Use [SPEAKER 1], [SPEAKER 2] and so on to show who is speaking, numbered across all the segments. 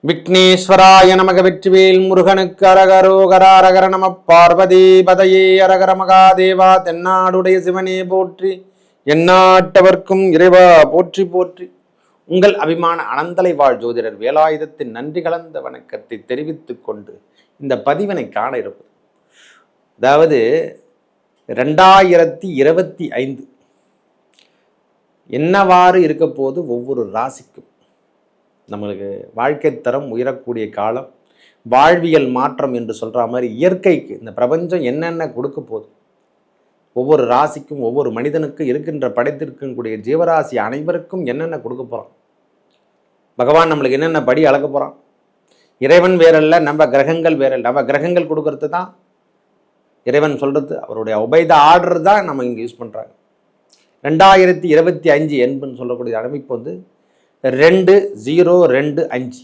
[SPEAKER 1] விக்னேஸ்வராய நமக வெற்றிவேல் முருகனுக்கு அரகரோகரா அரகர நம பார்வதி பதையே அரகர மகாதேவா. தென்னாடுடைய சிவனே போற்றி, எந்நாட்டவர்க்கும் இறைவா போற்றி போற்றி. உங்கள் அபிமான அனந்தலை வாழ் ஜோதிடர் வேலாயுதத்தின் நன்றி கலந்த வணக்கத்தை தெரிவித்துக் கொண்டு இந்த பதிவினை காண இருப்பது, அதாவது 2025 என்னவாறு இருக்க போது ஒவ்வொரு ராசிக்கும் நம்மளுக்கு வாழ்க்கை தரம் உயரக்கூடிய காலம், வாழ்வியல் மாற்றம் என்று சொல்கிற மாதிரி இயற்கைக்கு இந்த பிரபஞ்சம் என்னென்ன கொடுக்க போகுது, ஒவ்வொரு ராசிக்கும் ஒவ்வொரு மனிதனுக்கும் இருக்கின்ற படைத்திருக்கக்கூடிய ஜீவராசி அனைவருக்கும் என்னென்ன கொடுக்க போகிறான், பகவான் நம்மளுக்கு என்னென்ன படி அளக்க போகிறான். இறைவன் வேறல்ல, நம்ம கிரகங்கள் வேறல்ல. நம்ம கிரகங்கள் கொடுக்கறது தான் இறைவன் சொல்கிறது, அவருடைய உபைத ஆர்டர் தான் நம்ம இங்கே யூஸ் பண்ணுறாங்க. 2025 என்பன்னு சொல்லக்கூடிய அமைப்பு வந்து 2025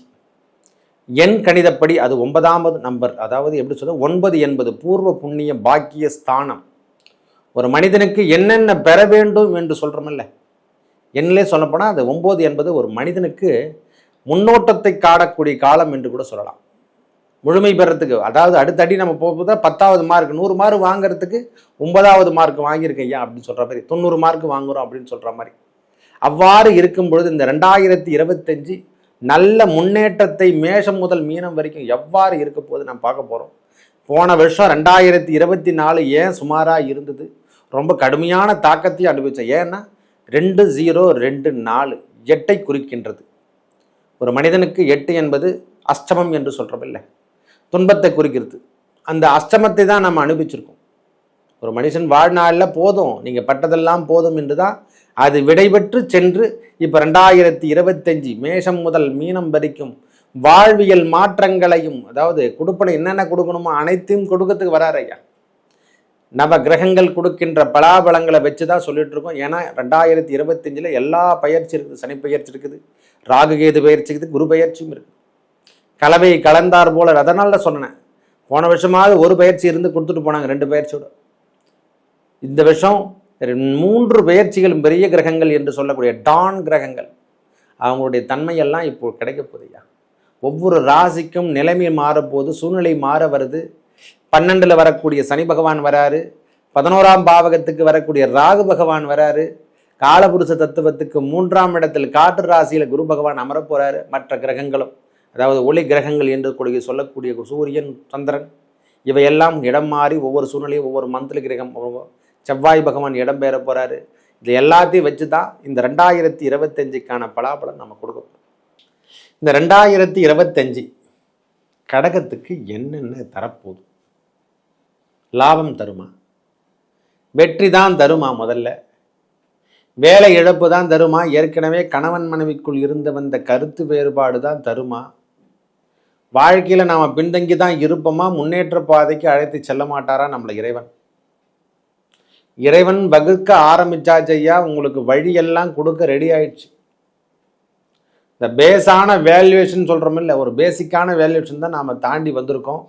[SPEAKER 1] எண் கணிதப்படி அது 9வது நம்பர். அதாவது எப்படி சொல்ல, 9 என்பது பூர்வ புண்ணிய பாக்கிய ஸ்தானம். ஒரு மனிதனுக்கு என்னென்ன பெற வேண்டும் என்று சொல்கிறோமில்ல, எண்ணிலே சொல்லப்போனால் அது 9 என்பது ஒரு மனிதனுக்கு முன்னோட்டத்தை காணக்கூடிய காலம் என்று கூட சொல்லலாம். முழுமை பெறத்துக்கு, அதாவது அடுத்தடி நம்ம போகும்போது 10வது மார்க் 100 மார்க் வாங்குறதுக்கு 9வது மார்க் வாங்கியிருக்கேன் ஐயா அப்படின்னு சொல்கிற மாதிரி, 90 மார்க் வாங்குகிறோம் அப்படின்னு சொல்கிற மாதிரி. அவ்வாறு இருக்கும் பொழுது இந்த 2025 நல்ல முன்னேற்றத்தை மேஷம் முதல் மீனம் வரைக்கும் எவ்வாறு இருக்க போது நாம் பார்க்க போகிறோம். போன வருஷம் 2024 ஏன் சுமாராக இருந்தது, ரொம்ப கடுமையான தாக்கத்தையும் அனுபவித்தோம். ஏன்னா 2024 8ஐ குறிக்கின்றது. ஒரு மனிதனுக்கு 8 என்பது அஷ்டமம் என்று சொல்கிறோமில்லை, துன்பத்தை குறிக்கிறது. அந்த அஷ்டமத்தை தான் நம்ம அனுபவிச்சிருக்கோம். ஒரு மனுஷன் வாழ்நாளில் போதும், நீங்கள் பட்டதெல்லாம் போதும் என்று தான் அது விடைபெற்று சென்று இப்போ 2025 மேஷம் முதல் மீனம் வரைக்கும் வாழ்வியல் மாற்றங்களையும், அதாவது கொடுப்பனை என்னென்ன கொடுக்கணுமோ அனைத்தையும் கொடுக்கறதுக்கு வராரு ஐயா. நவ கிரகங்கள் கொடுக்கின்ற பலாபலங்களை வச்சு தான் சொல்லிட்டு இருக்கோம். ஏன்னா 2025 எல்லா பயிற்சி இருக்குது. சனி பயிற்சி இருக்குது, ராகுகேது பயிற்சி இருக்குது, குரு பயிற்சியும் இருக்குது. கலவை கலந்தார் போல. அதனால தான் சொன்னேன், போன வருஷமாவது ஒரு பயிற்சி இருந்து கொடுத்துட்டு போனாங்க, 2 பயிற்சியோட. இந்த வருஷம் 3 பயிற்சிகளும் பெரிய கிரகங்கள் என்று சொல்லக்கூடிய டான் கிரகங்கள், அவங்களுடைய தன்மையெல்லாம் இப்போ கிடைக்க போகுதுயா. ஒவ்வொரு ராசிக்கும் நிலைமை மாறப்போது, சூழ்நிலை மாற வருது. 12ல் வரக்கூடிய சனி பகவான் வராரு, 11ஆம் பாவகத்துக்கு வரக்கூடிய ராகு பகவான் வராரு, காலபுருஷ தத்துவத்துக்கு 3ஆம் இடத்தில் காற்று ராசியில் குரு பகவான் அமர போறாரு. மற்ற கிரகங்களும், அதாவது ஒளி கிரகங்கள் என்று கூடிய சொல்லக்கூடிய சூரியன், சந்திரன், இவையெல்லாம் இடம் மாறி ஒவ்வொரு சூழ்நிலையும் ஒவ்வொரு மந்திர கிரகம், செவ்வாய் பகவான் இடம் பெற போறாரு. இது எல்லாத்தையும் வச்சு தான் இந்த 2025க்கான பலாபலம் நம்ம கொடுக்கணும். இந்த 2025 கடகத்துக்கு என்னென்ன தரப்போகுது? லாபம் தருமா? வெற்றி தான் தருமா? முதல்ல வேலை இழப்பு தான் தருமா? ஏற்கனவே கணவன் மனைவிக்குள் இருந்து வந்த கருத்து வேறுபாடு தான் தருமா? வாழ்க்கையில் நாம் பின்தங்கி தான் இருப்போமா? முன்னேற்ற பாதைக்கு அழைத்து செல்ல மாட்டாரா நம்மளை இறைவன்? இறைவன் வகுக்க ஆரம்பிச்சாச்சு ஐயா. உங்களுக்கு வழியெல்லாம் கொடுக்க ரெடி ஆயிடுச்சு. இந்த பேஸான வேல்யூவேஷன் சொல்கிறோம் இல்லை, ஒரு பேசிக்கான வேல்யூவேஷன் தான் நாம் தாண்டி வந்திருக்கோம்.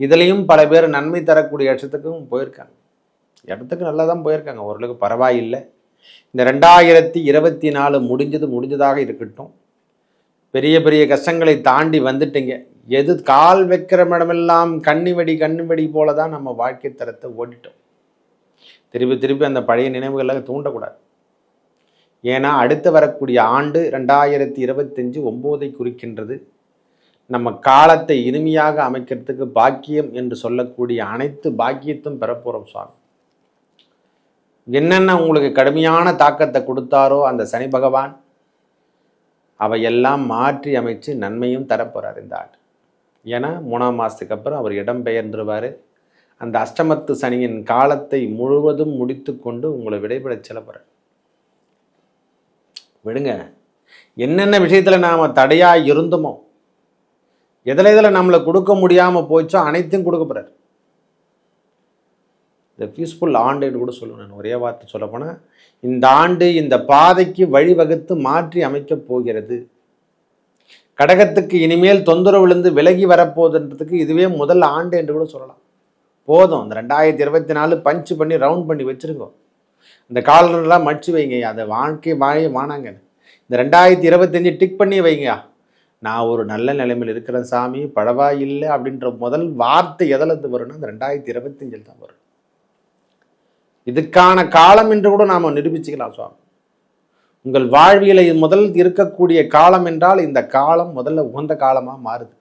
[SPEAKER 1] இதுலேயும் பல பேர் நன்மை தரக்கூடிய இடத்துக்கும் போயிருக்காங்க. இடத்துக்கு நல்லா தான் போயிருக்காங்க, ஓரளவுக்கு பரவாயில்லை. இந்த 2024 முடிஞ்சதாக இருக்கட்டும். பெரிய பெரிய கஷ்டங்களை தாண்டி வந்துட்டீங்க. எது கால் வைக்கிற இடமெல்லாம் கண்ணிவெடி போல தான் நம்ம வாழ்க்கை தரத்தை ஓடிட்டோம். திருப்பி அந்த பழைய நினைவுகளை தூண்டக்கூடாது. ஏன்னா அடுத்து வரக்கூடிய ஆண்டு 2025 9ஐ குறிக்கின்றது. நம்ம காலத்தை இனிமையாக அமைக்கிறதுக்கு பாக்கியம் என்று சொல்லக்கூடிய அனைத்து பாக்கியத்தும் பெறப்போகிறோம் சுவாமி. என்னென்ன உங்களுக்கு கடுமையான தாக்கத்தை கொடுத்தாரோ அந்த சனி பகவான் அவையெல்லாம் மாற்றி அமைச்சு நன்மையும் தரப்போகிறார் இந்த ஆண்டு. ஏன்னா 3ஆம் மாதத்துக்கு அப்புறம் அவர் இடம் பெயர்ந்துருவார். அந்த அஷ்டமத்து சனியின் காலத்தை முழுவதும் முடித்து கொண்டு உங்களை விடைபெற செல்லப்படுற. விடுங்க, என்னென்ன விஷயத்தில் நாம் தடையாக இருந்தோமோ, எதில் நம்மளை கொடுக்க முடியாமல் போச்சோ அனைத்தையும் கொடுக்க போகிறார். இந்த பீஸ்ஃபுல் ஆண்டு கூட சொல்லுவேன் நான். ஒரே வார்த்தை சொல்லப்போனால், இந்த ஆண்டு இந்த பாதைக்கு வழிவகுத்து மாற்றி அமைக்கப் போகிறது. கடகத்துக்கு இனிமேல் தொந்தரவுலேருந்து விலகி வரப்போகுதுன்றதுக்கு இதுவே முதல் ஆண்டு என்று கூட சொல்லலாம். போதும், இந்த 2024 பஞ்சு பண்ணி ரவுண்ட் பண்ணி வச்சுருங்க. இந்த காலரெல்லாம் மடிச்சு வைங்க. அதை வாழ்க்கை வாழ வானாங்க. இந்த 2025 டிக் பண்ணி வைங்க. நான் ஒரு நல்ல நிலைமையில் இருக்கிறேன் சாமி, பரவாயில்லை அப்படின்ற முதல் வார்த்தை எதிலிருந்து வரும்னா அந்த 2025 தான் வரும். இதுக்கான காலம் என்று கூட நாம் நிரூபிச்சுக்கலாம் சுவாமி. உங்கள் வாழ்வியலை முதல் இருக்கக்கூடிய காலம் என்றால் இந்த காலம் முதல்ல உகந்த காலமாக மாறுது.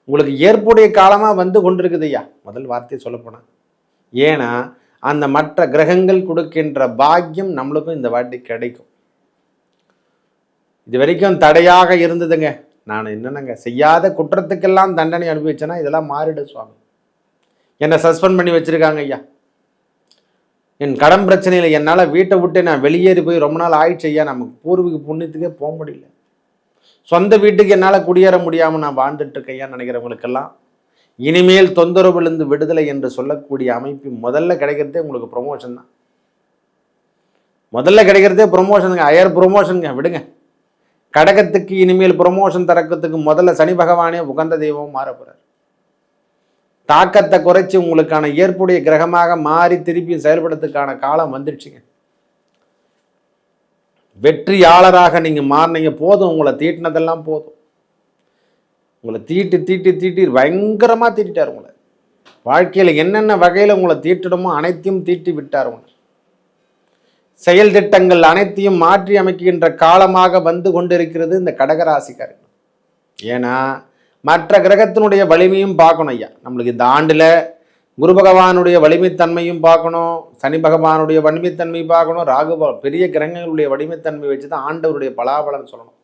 [SPEAKER 1] உங்களுக்கு ஏற்புடைய காலமாக வந்து கொண்டிருக்குது ஐயா, முதல் வார்த்தையை சொல்லப்போனால். ஏன்னா அந்த மற்ற கிரகங்கள் கொடுக்கின்ற பாக்கியம் நம்மளுக்கும் இந்த வாட்டி கிடைக்கும். இது வரைக்கும் தடையாக இருந்ததுங்க, நான் என்னென்னங்க செய்யாத குற்றத்துக்கெல்லாம் தண்டனை அனுபவிச்சேன்னா இதெல்லாம் மாறிடு சுவாமி. என்னை சஸ்பெண்ட் பண்ணி வச்சுருக்காங்க ஐயா, என் கடன் பிரச்சனையில் என்னால் வீட்டை விட்டு நான் வெளியேறி போய் ரொம்ப நாள் ஆயிடுச்சு ஐயா, நமக்கு பூர்வீக புண்ணியத்துக்கே போக முடியல, சொந்த வீட்டுக்கு என்னால் குடியேற முடியாமல் நான் வாழ்ந்துட்டு இருக்கையா நினைக்கிறவங்களுக்கெல்லாம் இனிமேல் தொந்தரவுலேருந்து விடுதலை என்று சொல்லக்கூடிய அமைப்பு முதல்ல கிடைக்கிறதே உங்களுக்கு ப்ரொமோஷன் தான். முதல்ல கிடைக்கிறதே ப்ரொமோஷனுங்க, ஹையர் ப்ரொமோஷனுங்க. விடுங்க, கடகத்துக்கு இனிமேல் ப்ரொமோஷன் தரக்கிறதுக்கு முதல்ல சனி பகவானே உகந்த தெய்வம் மாற போகிறார். தாக்கத்தை குறைச்சி உங்களுக்கான ஏற்புடைய கிரகமாக மாறி திருப்பி செயல்படுறதுக்கான காலம் வந்துடுச்சுங்க. வெற்றியாளராக நீங்கள் மாறினீங்க, போதும், உங்களை தீட்டினதெல்லாம் போதும். உங்களை தீட்டி தீட்டி தீட்டி பயங்கரமாக தீட்டிட்டார். உங்களை வாழ்க்கையில் என்னென்ன வகையில் உங்களை தீட்டிடுமோ அனைத்தையும் தீட்டி விட்டார். உங்களை செயல் திட்டங்கள் அனைத்தையும் மாற்றி அமைக்கின்ற காலமாக வந்து கொண்டிருக்கிறது இந்த கடகராசிக்காரர்கள். ஏன்னா மற்ற கிரகத்தினுடைய வலிமையும் பார்க்கணும் ஐயா. நம்மளுக்கு இந்த ஆண்டில் குரு பகவானுடைய வலிமைத்தன்மையும் பார்க்கணும், சனி பகவானுடைய வலிமைத்தன்மை பார்க்கணும், ராகு பெரிய கிரகங்களுடைய வலிமைத்தன்மை வச்சு தான் ஆண்டவருடைய பலாபலன் சொல்லணும்.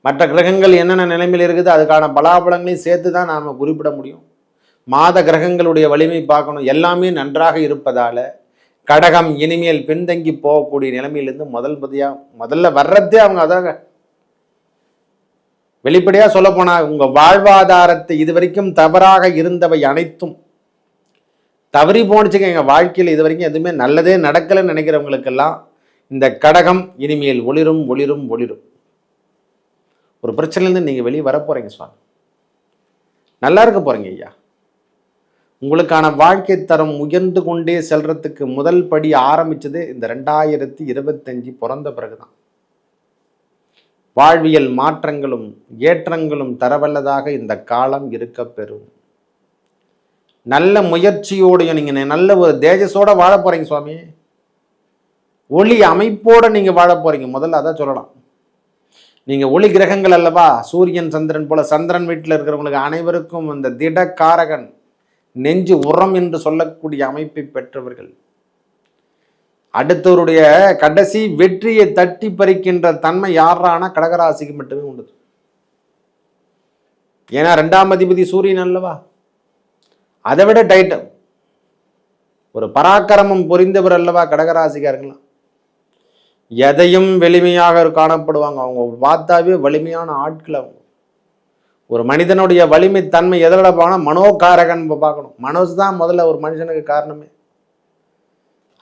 [SPEAKER 1] மற்ற கிரகங்கள் என்னென்ன நிலைமையில் இருக்குது அதுக்கான பலாபலங்களையும் சேர்த்து தான் நாம் குறிப்பிட முடியும். மாத கிரகங்களுடைய வலிமை பார்க்கணும். எல்லாமே நன்றாக இருப்பதால் கடகம் இனிமேல் பின்தங்கி போகக்கூடிய நிலைமையிலிருந்து முதல்ல வர்றதே அவங்க அதாங்க. வெளிப்படையாக சொல்ல போனால் உங்கள் வாழ்வாதாரத்தை இதுவரைக்கும் தவறாக இருந்தவை அனைத்தும் தவறி போனுச்சுங்க. எங்கள் வாழ்க்கையில் இது வரைக்கும் எதுவுமே நல்லதே நடக்கலைன்னு நினைக்கிறவங்களுக்கெல்லாம் இந்த கடகம் இனிமேல் ஒளிரும் ஒளிரும் ஒளிரும். ஒரு பிரச்சனையிலேருந்து நீங்கள் வெளியே வர போகிறீங்க சுவாமி, நல்லா இருக்க போகிறீங்க ஐயா. உங்களுக்கான வாழ்க்கை தரம் உயர்ந்து கொண்டே செல்றதுக்கு முதல் படி ஆரம்பித்தது இந்த 2025 பிறந்த பிறகுதான். வாழ்வியல் மாற்றங்களும் ஏற்றங்களும் தரவல்லதாக இந்த காலம் இருக்க பெறும். நல்ல முயற்சியோடையும் நீங்கள் நல்ல ஒரு தேஜஸோட வாழ போறீங்க சுவாமி. ஒளி அமைப்போடு நீங்கள் வாழ போறீங்க. முதல்ல அதான் சொல்லலாம். நீங்கள் ஒளி கிரகங்கள் அல்லவா, சூரியன் சந்திரன் போல. சந்திரன் வீட்டில் இருக்கிறவங்களுக்கு அனைவருக்கும் இந்த திடக்காரகன், நெஞ்சு உரம் என்று சொல்லக்கூடிய அமைப்பை பெற்றவர்கள். அடுத்தவருடைய கடைசி வெற்றியை தட்டி பறிக்கின்ற தன்மை யாரான கடகராசிக்கு மட்டுமே உண்டு. ஏன்னா 2ஆம் அதிபதி சூரியன் அல்லவா, அதை விட டைட்டம் ஒரு பராக்கிரமம் புரிந்தவர் அல்லவா கடகராசிக்காரங்களாம். எதையும் வலிமையாக காணப்படுவாங்க. அவங்க பார்த்தாவே வலிமையான ஆட்கள். அவங்க ஒரு மனிதனுடைய வலிமை தன்மை எதில் போனால் மனோகாரகன் பார்க்கணும். மனோஸ் தான் முதல்ல ஒரு மனுஷனுக்கு காரணமே.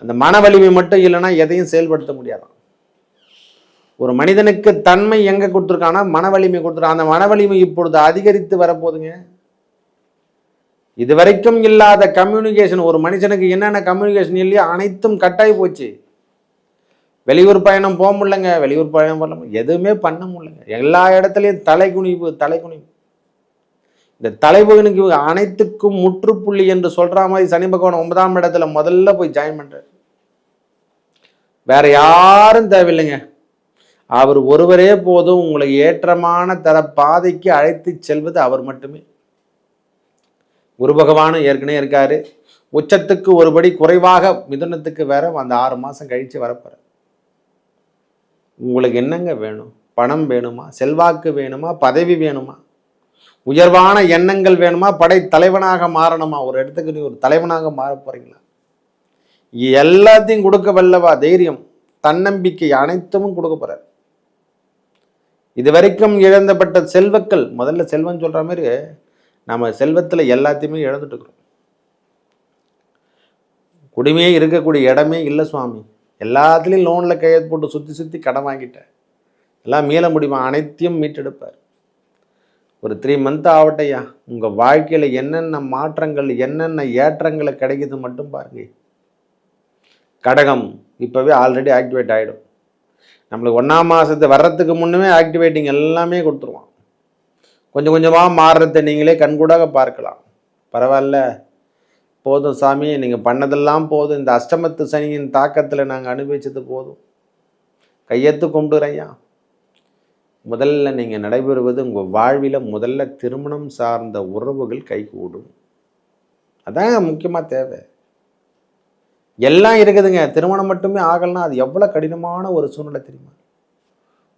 [SPEAKER 1] அந்த மன வலிமை மட்டும் இல்லைன்னா எதையும் செயல்படுத்த முடியாதான். ஒரு மனிதனுக்கு தன்மை எங்கே கொடுத்துருக்கானா மன வலிமை கொடுத்துருக்கான். அந்த மன வலிமை இப்பொழுது அதிகரித்து வரப்போகுதுங்க. இது வரைக்கும் இல்லாத கம்யூனிகேஷன். ஒரு மனுஷனுக்கு என்னென்ன கம்யூனிகேஷன் இல்லையோ அனைத்தும் கட்டாயி போச்சு. வெளியூர் பயணம் போக முடியலங்க, வெளியூர் பயணம் பண்ண எதுவுமே பண்ண முடியலங்க. எல்லா இடத்துலையும் தலைக்குனிவு. இந்த தலைவனுக்கு அனைத்துக்கும் முற்றுப்புள்ளி என்று சொல்ற மாதிரி சனி பகவான் 9ஆம் இடத்துல முதல்ல போய் ஜாயின் பண்றாரு. வேற யாரும் தேவையில்லைங்க, அவர் ஒருவரே போதும். உங்களை ஏற்றமான தர பாதைக்கு அழைத்து செல்வது அவர் மட்டுமே. குரு பகவானும் ஏற்கனவே இருக்காரு. உச்சத்துக்கு ஒருபடி குறைவாக மிதுனத்துக்கு வேற அந்த 6 மாசம் கழிச்சு வரப்போற. உங்களுக்கு என்னங்க வேணும்? பணம் வேணுமா, செல்வாக்கு வேணுமா, பதவி வேணுமா, உயர்வான எண்ணங்கள் வேணுமா, படை தலைவனாக மாறணுமா, ஒரு இடத்துக்கு நீ ஒரு தலைவனாக மாற போறீங்களா, எல்லாத்தையும் கொடுக்க வல்லவா தைரியம் தன்னம்பிக்கை அனைத்தும் கொடுக்க போறார். இது வரைக்கும் இழந்தப்பட்ட செல்வக்கள், முதல்ல செல்வம் சொல்ற மாதிரி நம்ம செல்வத்துல எல்லாத்தையுமே இழந்துட்டு இருக்கிறோம். குடிமையே இருக்கக்கூடிய இடமே இல்லை சுவாமி. எல்லாத்துலேயும் லோனில் கையெழுத்து போட்டு சுற்றி கடன் வாங்கிட்டேன். எல்லாம் மீள முடியுமா? அனைத்தையும் மீட்டெடுப்பார். ஒரு 3 மந்த் ஆகட்டையா, உங்கள் வாழ்க்கையில் என்னென்ன மாற்றங்கள் என்னென்ன ஏற்றங்களை கிடைக்குது மட்டும் பாருங்க. கடகம் இப்போவே ஆல்ரெடி ஆக்டிவேட் ஆகிடும். நம்மளுக்கு 1ஆம் மாதத்து வர்றதுக்கு முன்னமே ஆக்டிவேட்டிங் எல்லாமே கொடுத்துருவான். கொஞ்சம் கொஞ்சமாக மாறுறதை நீங்களே கண்கூடாக பார்க்கலாம். பரவாயில்ல, போதும் சாமி, நீங்கள் பண்ணதெல்லாம் போதும், இந்த அஷ்டமத்து சனியின் தாக்கத்தில் நாங்கள் அனுபவிச்சது போதும், கையெத்து கும்பிடுறையா. முதல்ல நீங்கள் நடைபெறுவது உங்கள் வாழ்வில் முதல்ல திருமணம் சார்ந்த உறவுகள் கைகூடும். அதாங்க முக்கியமாக தேவை. எல்லாம் இருக்குதுங்க, திருமணம் மட்டுமே ஆகலைன்னா அது எவ்வளோ கடினமான ஒரு சூழ்நிலை தெரியுமா?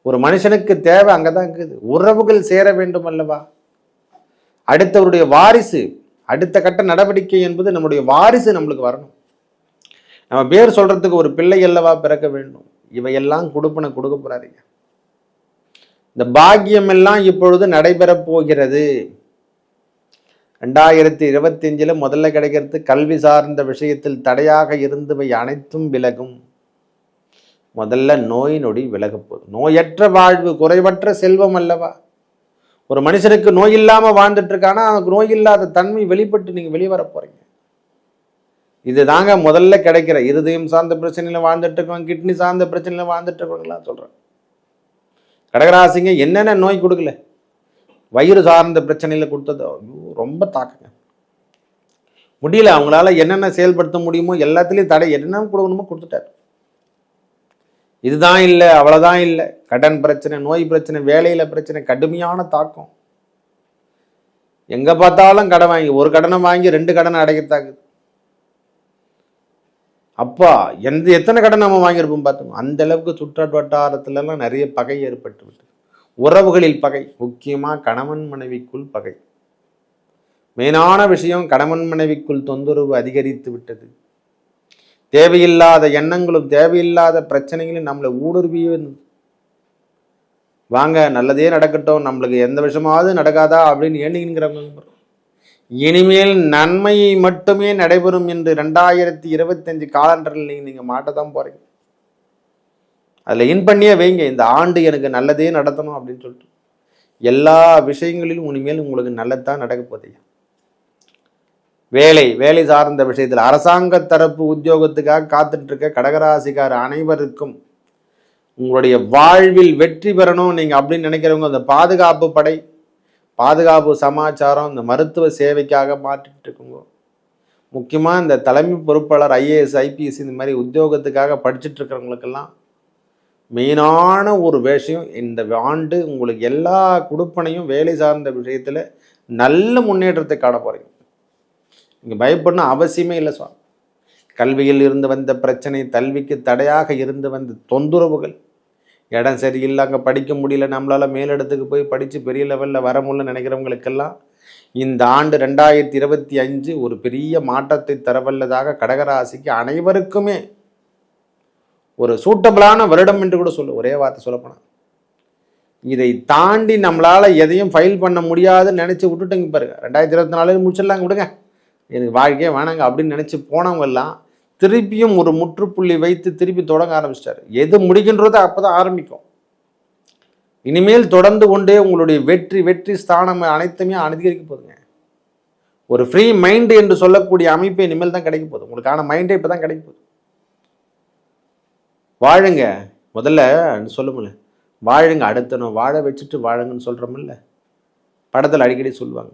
[SPEAKER 1] ஒரு மனுஷனுக்கு தேவை அங்கே தான் இருக்குது. உறவுகள் சேர வேண்டும் அல்லவா? அடுத்தவருடைய வாரிசு, அடுத்த கட்ட நடவடிக்கை என்பது நம்முடைய வாரிசு நம்மளுக்கு வரணும். நம்ம பேர் சொல்றதுக்கு ஒரு பிள்ளை அல்லவா பிறக்க வேண்டும். இவையெல்லாம் கொடுப்பன கொடுக்க போறாருங்க. இந்த பாக்கியம் எல்லாம் இப்பொழுது நடைபெறப் போகிறது. 2025 முதல்ல கிடைக்கிறது. கல்வி சார்ந்த விஷயத்தில் தடையாக இருந்தவை அனைத்தும் விலகும். முதல்ல நோய் நொடி விலக போகுது. நோயற்ற வாழ்வு குறைவற்ற செல்வம் அல்லவா? ஒரு மனுஷனுக்கு நோய் இல்லாம வாழ்ந்துட்டு இருக்கானா, அவனுக்கு நோய் இல்லாத தன்மை வெளிப்பட்டு நீங்க வெளிவர போறீங்க. இது தாங்க முதல்ல கிடைக்கிற. இருதயம் சார்ந்த பிரச்சனையில வாழ்ந்துட்டு இருக்கவங்க, கிட்னி சார்ந்த பிரச்சனையில வாழ்ந்துட்டு இருக்கவங்களா சொல்றேன். கடகராசிங்க என்னென்ன நோய் கொடுக்கல, வயிறு சார்ந்த பிரச்சனையில கொடுத்தது ரொம்ப தாக்குங்க. முடியல, அவங்களால என்னென்ன செயல்படுத்த முடியுமோ எல்லாத்துலேயும் தடை, என்னென்ன கொடுக்கணுமோ கொடுத்துட்டாரு. இதுதான் இல்லை, அவ்வளோதான் இல்லை. கடன் பிரச்சனை, நோய் பிரச்சனை, வேலையில பிரச்சனை, கடுமையான தாக்கம். எங்க பார்த்தாலும் கடன் வாங்கி, ஒரு கடனை வாங்கி 2 கடனை அடைக்கத்தாக்குது. அப்பா எத்தனை கடன் நம்ம வாங்கியிருப்போம் பார்த்தோம். அந்த அளவுக்கு சுற்றாட்டு வட்டாரத்துலலாம் நிறைய பகை ஏற்பட்டு விட்டு, உறவுகளில் பகை, முக்கியமாக கணவன் மனைவிக்குள் பகை. மெயினான விஷயம், கணவன் மனைவிக்குள் தொந்தரவு அதிகரித்து விட்டது. தேவையில்லாத எண்ணங்களும் தேவையில்லாத பிரச்சனைகளும் நம்மளை ஊடுருவியே வாங்க நல்லதே நடக்கட்டும், நம்மளுக்கு எந்த விஷயமாவது நடக்காதா அப்படின்னு எண்ணிங்கிறவங்க இனிமேல் நன்மையை மட்டுமே நடைபெறும் என்று 2025 காலண்டரில் நீங்கள் மாட்டதான் போறீங்க. அதில் இன் பண்ணியே வைங்க, இந்த ஆண்டு எனக்கு நல்லதே நடத்தணும் அப்படின்னு சொல்லிட்டு. எல்லா விஷயங்களிலும் இனிமேல் உங்களுக்கு நல்லதான் நடக்க போகுது. வேலை சார்ந்த விஷயத்தில் அரசாங்க தரப்பு உத்தியோகத்துக்காக காத்துட்டு இருக்க கடகராசிக்கார அனைவருக்கும் உங்களுடைய வாழ்வில் வெற்றி பெறணும் நீங்க அப்படின்னு நினைக்கிறவங்க, அந்த பாதுகாப்பு படை, பாதுகாப்பு சமாச்சாரம், இந்த மருத்துவ சேவைக்காக மாற்றிட்டு இருக்குங்க. முக்கியமாக இந்த தலைமை பொறுப்பாளர் IAS IPS இந்த மாதிரி உத்தியோகத்துக்காக படிச்சுட்டு இருக்கிறவங்களுக்கெல்லாம் மெயினான ஒரு விஷயம், இந்த ஆண்டு உங்களுக்கு எல்லா கொடுப்பனையும் வேலை சார்ந்த விஷயத்தில் நல்ல முன்னேற்றத்தை காண போறீங்க. நீங்கள் பயப்படணும் அவசியமே இல்லை சுவாமி. கல்வியில் இருந்து வந்த பிரச்சனை, கல்விக்கு தடையாக இருந்து வந்த தொந்தரவுகள், இடம் சரியில்லை, அங்கே படிக்க முடியல, நம்மளால் மேலிடத்துக்கு போய் படித்து பெரிய லெவலில் வர முடியல நினைக்கிறவங்களுக்கெல்லாம் இந்த ஆண்டு 2025 ஒரு பெரிய மாற்றத்தை தரவல்லதாக கடகராசிக்கு அனைவருக்குமே ஒரு சூட்டபிளான வருடம் என்று கூட சொல்லு. ஒரே வார்த்தை சொல்லப்போனால், இதை தாண்டி நம்மளால் எதையும் ஃபைல் பண்ண முடியாதுன்னு நினச்சி விட்டுட்டுங்க பாருங்க. 2024 முடிச்சிடலாங்க, விடுங்க, எனக்கு வாழ்க்கையே வேணாங்க அப்படின்னு நினச்சி போனவங்கெல்லாம் திருப்பியும் ஒரு முற்றுப்புள்ளி வைத்து திருப்பி தொடங்க ஆரம்பிச்சிட்டாரு. எது முடிக்கின்றதோ அப்போ தான் ஆரம்பிக்கும். இனிமேல் தொடர்ந்து கொண்டே உங்களுடைய வெற்றி ஸ்தானம் அனைத்துமே அதிகரிக்க போகுதுங்க. ஒரு ஃப்ரீ மைண்டு என்று சொல்லக்கூடிய அமைப்பு இனிமேல் தான் கிடைக்க போகுது. உங்களுக்கான மைண்டே இப்போ தான் கிடைக்க போகுது. வாழுங்க, முதல்ல சொல்லுமில்ல, வாழுங்க, அடுத்தணும் வாழ வச்சுட்டு வாழுங்கன்னு சொல்கிறோமில்ல, படத்தில் அடிக்கடி சொல்லுவாங்க.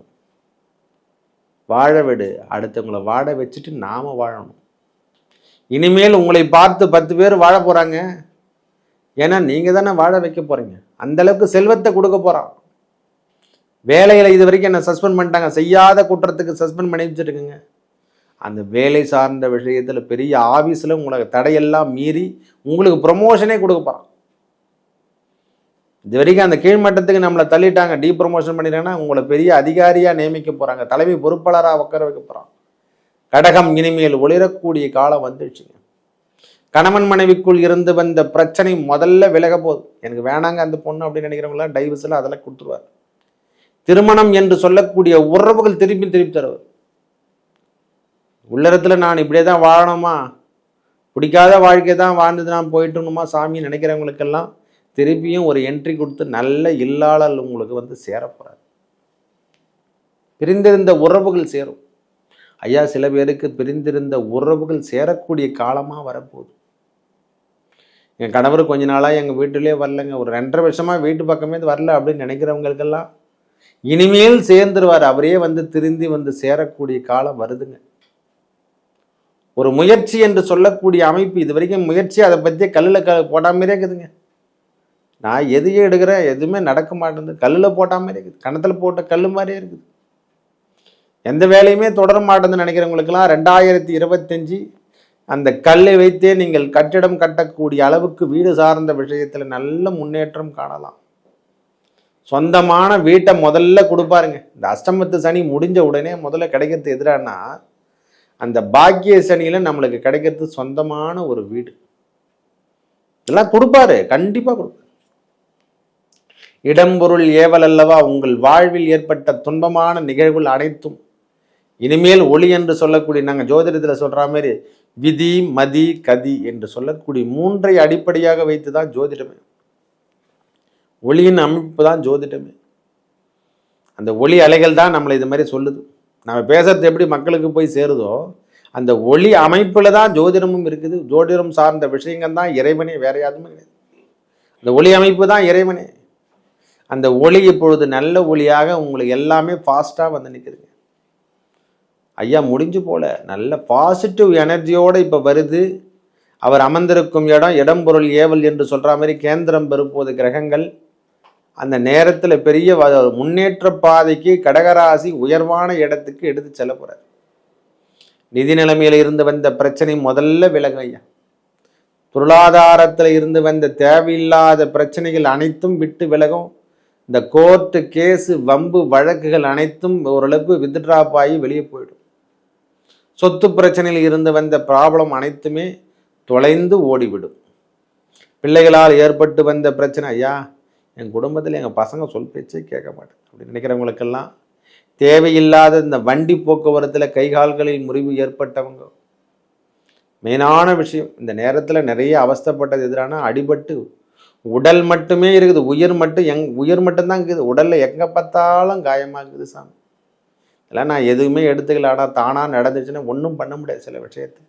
[SPEAKER 1] வாழ விடு, அடுத்தவங்களை வாழ வச்சுட்டு நாம வாழணும். இனிமேல் உங்களை பார்த்து 10 பேர் வாழ போறாங்க. ஏன்னா நீங்க தானே வாழ வைக்க போறீங்க. அந்த அளவுக்கு செல்வத்தை கொடுக்க போறான். வேலையில இது வரைக்கும் என்ன சஸ்பெண்ட் பண்ணிட்டாங்க, செய்யாத குற்றத்துக்கு சஸ்பெண்ட் பண்ணி வச்சுருக்குங்க. அந்த வேலை சார்ந்த விஷயத்துல பெரிய ஆபீஸ்ல உங்களுக்கு தடையெல்லாம் மீறி உங்களுக்கு ப்ரொமோஷனே கொடுக்க போறான். இது வரைக்கும் அந்த கீழ்மட்டத்துக்கு நம்மளை தள்ளிட்டாங்க, டீ ப்ரொமோஷன் பண்ணிட்டாங்கன்னா உங்களை பெரிய அதிகாரியாக நியமிக்க போகிறாங்க, தலைமை பொறுப்பாளராக உட்கார வைக்க போகிறான். கடகம் இனிமேல் ஒளிரக்கூடிய காலம் வந்துடுச்சுங்க. கணவன் மனைவிக்குள் இருந்து வந்த பிரச்சனை முதல்ல விலக போகுது. எனக்கு வேணாங்க அந்த பொண்ணு அப்படின்னு நினைக்கிறவங்களாம் டைவர்ஸில் அதெல்லாம் கொடுத்துருவார். திருமணம் என்று சொல்லக்கூடிய உறவுகள் திருப்பி தருவார். உள்ளரத்தில் நான் இப்படியே தான் வாழணுமா, பிடிக்காத வாழ்க்கை தான் வாழ்ந்து நான் போயிட்டுணுமா சாமி நினைக்கிறவங்களுக்கெல்லாம் திருப்பியும் ஒரு என்ட்ரி கொடுத்து நல்ல இல்லாளல் உங்களுக்கு சேர போறார். பிரிந்திருந்த உறவுகள் சேரும். ஐயா, சில பேருக்கு பிரிந்திருந்த உறவுகள் சேரக்கூடிய காலமா வரப்போகுது. என் கணவர் கொஞ்ச நாளாக எங்கள் வீட்டிலே வரலங்க, ஒரு 2.5 வருஷமாக வீட்டு பக்கமே வரல அப்படின்னு நினைக்கிறவங்களுக்கெல்லாம் இனிமேல் சேர்ந்துருவார். அவரே வந்து திருந்தி வந்து சேரக்கூடிய காலம் வருதுங்க. ஒரு முயற்சி என்று சொல்லக்கூடிய அமைப்பு இது வரைக்கும் முயற்சி அதை பற்றியே கல்லில் போட்டாமலே இருக்குதுங்க. நான் எதையே எடுக்கிறேன், எதுவுமே நடக்க மாட்டேங்குது, கல்லில் போட்டாமல் இருக்குது, கணத்தில் போட்ட கல் மாதிரியே இருக்குது. எந்த வேலையுமே தொடர மாட்டேங்குதுன்னு நினைக்கிறவங்களுக்கெல்லாம் 2025 அந்த கல்லை வைத்தே நீங்கள் கட்டிடம் கட்டக்கூடிய அளவுக்கு வீடு சார்ந்த விஷயத்தில் நல்ல முன்னேற்றம் காணலாம். சொந்தமான வீட்டை முதல்ல கொடுப்பாருங்க. இந்த அஷ்டமத்து சனி முடிஞ்ச உடனே முதல்ல கிடைக்கிறது எதிரானா அந்த பாக்கிய சனியில் நம்மளுக்கு கிடைக்கிறது சொந்தமான ஒரு வீடு. இதெல்லாம் கொடுப்பாரு, கண்டிப்பாக கொடுப்பாரு. இடம்பொருள் ஏவல் அல்லவா உங்கள் வாழ்வில் ஏற்பட்ட துன்பமான நிகழ்வுகள் அனைத்தும் இனிமேல் ஒளி என்று சொல்லக்கூடிய, நாங்கள் ஜோதிடத்தில் சொல்கிற மாதிரி விதி மதி கதி என்று சொல்லக்கூடிய 3ஐ அடிப்படையாக வைத்து தான் ஜோதிடமே. ஒளியின் அமைப்பு தான் ஜோதிடமே. அந்த ஒளி அலைகள் தான் நம்மளை இது மாதிரி சொல்லுது. நம்ம பேசுறது எப்படி மக்களுக்கு போய் சேருதோ அந்த ஒளி அமைப்பில் தான் ஜோதிடமும் இருக்குது. ஜோதிடம் சார்ந்த விஷயங்கள் தான் இறைவனே, வேற யாருமே கிடையாது. அந்த ஒளி அமைப்பு தான் இறைவனே. அந்த ஒளி இப்பொழுது நல்ல ஒளியாக உங்களுக்கு எல்லாமே ஃபாஸ்ட்டாக வந்து நிற்குதுங்க. ஐயா முடிஞ்சு போல நல்ல பாசிட்டிவ் எனர்ஜியோடு இப்போ வருது. அவர் அமர்ந்திருக்கும் இடம்பொருள் ஏவல் என்று சொல்கிற மாதிரி கேந்திரம் பெறும்போது கிரகங்கள் அந்த நேரத்தில் பெரிய முன்னேற்ற பாதைக்கு கடகராசி உயர்வான இடத்துக்கு எடுத்து செல்ல போகிறார். நிதி நிலைமையில் இருந்து வந்த பிரச்சனை முதல்ல விலகும் ஐயா. பொருளாதாரத்தில் இருந்து வந்த தேவையில்லாத பிரச்சனைகள் அனைத்தும் விட்டு விலகும். இந்த கோர்ட்டு கேஸு வம்பு வழக்குகள் அனைத்தும் ஓரளவுக்கு வித்ட்ராப் ஆகி வெளியே போயிடும். சொத்து பிரச்சனையில் இருந்து வந்த ப்ராப்ளம் அனைத்துமே தொலைந்து ஓடிவிடும். பிள்ளைகளால் ஏற்பட்டு வந்த பிரச்சனை, ஐயா என் குடும்பத்தில் எங்கள் பசங்க சொல் பேச்சே கேட்க மாட்டேன் அப்படின்னு நினைக்கிறவங்களுக்கெல்லாம் தேவையில்லாத இந்த வண்டி போக்குவரத்தில் கைகால்களில் முறிவு ஏற்பட்டவங்க மெயினான விஷயம். இந்த நேரத்தில் நிறைய அவஸ்தைப்பட்டது எதிரான அடிபட்டு உடல் மட்டுமே இருக்குது, உயிர் மட்டும்தான் இருக்குது. உடலில் எங்கே பார்த்தாலும் காயமாகுது சாமி. இல்லை நான் எதுவுமே எடுத்துக்கல, ஆனால் தானாக நடந்துச்சுன்னா ஒன்றும் பண்ண முடியாது சில விஷயத்தை.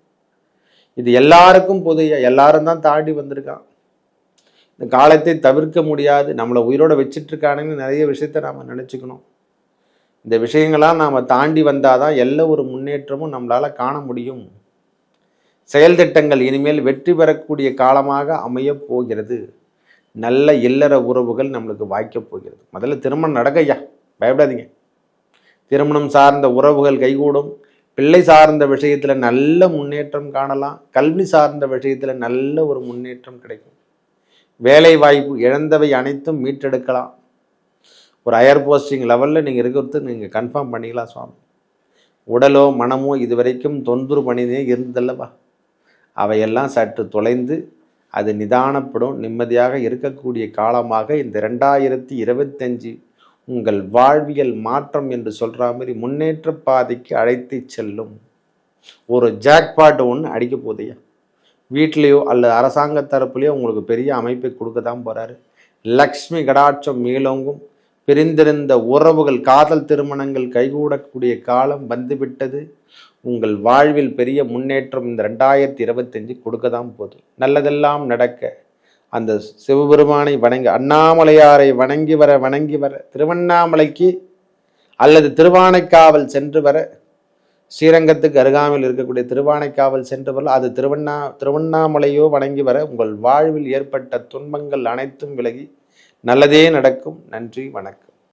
[SPEAKER 1] இது எல்லாருக்கும் பொதுயா, எல்லாரும் தான் தாண்டி வந்திருக்கான். இந்த காலத்தை தவிர்க்க முடியாது. நம்மளை உயிரோடு வச்சிட்ருக்கானுன்னு நிறைய விஷயத்த நாம் நினச்சிக்கணும். இந்த விஷயங்கள்லாம் நாம் தாண்டி வந்தால் தான் எல்லா ஒரு முன்னேற்றமும் நம்மளால் காண முடியும். செயல் திட்டங்கள் இனிமேல் வெற்றி பெறக்கூடிய காலமாக அமையப் போகிறது. நல்ல இல்லற உறவுகள் நம்மளுக்கு வாய்க்கப் போகிறது. முதல்ல திருமணம் நடக்கையா, பயப்படாதீங்க. திருமணம் சார்ந்த உறவுகள் கைகூடும். பிள்ளை சார்ந்த விஷயத்தில் நல்ல முன்னேற்றம் காணலாம். கல்வி சார்ந்த விஷயத்தில் நல்ல ஒரு முன்னேற்றம் கிடைக்கும். வேலை வாய்ப்பு இழந்தவை அனைத்தும் மீட்டெடுக்கலாம். ஒரு ஹையர் போஸ்டிங் லெவலில் நீங்கள் இருக்கிறது நீங்கள் கன்ஃபார்ம் பண்ணிக்கலாம் சுவாமி. உடலோ மனமோ இது வரைக்கும் தொந்தரவு பண்ணினே இருந்தல்லவா, அவையெல்லாம் சற்று தொலைந்து அது நிதானப்படும். நிம்மதியாக இருக்கக்கூடிய காலமாக இந்த 2025 உங்கள் வாழ்வியல் மாற்றம் என்று சொல்கிற மாதிரி முன்னேற்ற பாதைக்கு அழைத்து செல்லும். ஒரு ஜாக்பாட் ஒன்று அடிக்க போதையா, வீட்லேயோ அல்லது அரசாங்க தரப்புலையோ உங்களுக்கு பெரிய அமைப்பை கொடுக்க தான் போகிறாரு. லக்ஷ்மி கடாட்சம் மேலோங்கும். பிரிந்திருந்த உறவுகள், காதல் திருமணங்கள் கைகூடக்கூடிய காலம் வந்துவிட்டது. உங்கள் வாழ்வில் பெரிய முன்னேற்றம் இந்த 2025 கொடுக்க தான் போகுது. நல்லதெல்லாம் நடக்க அந்த சிவபெருமானை வணங்கி, அண்ணாமலையாரை வணங்கி வர திருவண்ணாமலைக்கு அல்லது திருவானைக்காவல் சென்று வர, ஸ்ரீரங்கத்துக்கு அருகாமையில் இருக்கக்கூடிய திருவானைக்காவல் சென்று வர, அது திருவண்ணாமலையோ வணங்கி வர உங்கள் வாழ்வில் ஏற்பட்ட துன்பங்கள் அனைத்தும் விலகி நல்லதே நடக்கும். நன்றி, வணக்கம்.